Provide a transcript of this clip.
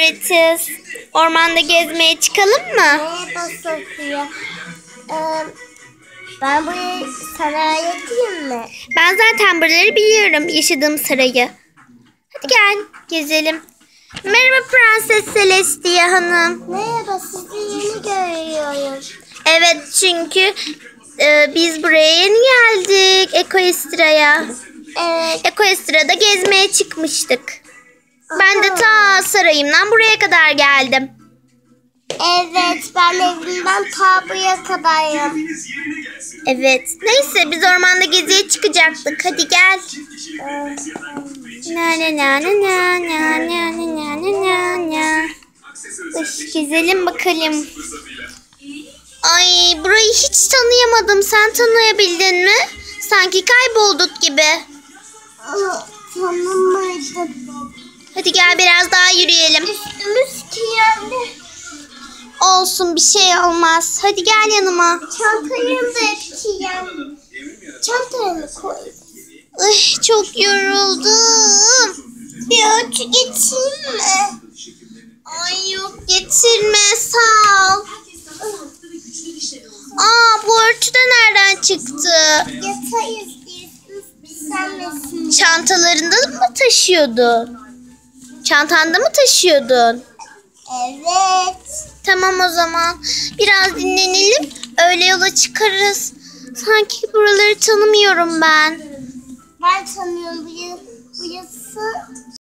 Prenses. Ormanda gezmeye çıkalım mı? Merhaba Sofia. Ben burayı sana öğreteyim mi? Ben zaten buraları biliyorum. Yaşadığım sarayı. Hadi gel gezelim. Merhaba Prenses Celestia Hanım. Merhaba, sizi yeni görüyorum. Evet, çünkü biz buraya yeni geldik. Ekoestra'ya. Evet. Ekoestra'da gezmeye çıkmıştık. Ben de ta sarayımdan buraya kadar geldim. Evet, ben evimden ta buraya kadarım. Evet. Neyse, biz ormanda geziye çıkacaktık. Hadi gel. Na na na na na na na na na na na. Gezelim bakalım. Ay, burayı hiç tanıyamadım. Sen tanıyabildin mi? Sanki kaybolduk gibi. Tanımadım. Hadi gel biraz daha yürüyelim. Üstümüz kirli. Olsun, bir şey olmaz. Hadi gel yanıma. Çantayı da kirli. Çantaya koy. Ay, çok yoruldum. Bir ölçü getireyim mi? Ay yok, getirme, sağ ol. Aa, bu örtü de nereden çıktı? Yatayız diye pislenmesin. Çantalarında mı taşıyordun? Çantanda mı taşıyordun? Evet. Tamam, o zaman biraz dinlenelim. Öyle yola çıkarız. Sanki buraları tanımıyorum ben. Ben tanıyorum. Burası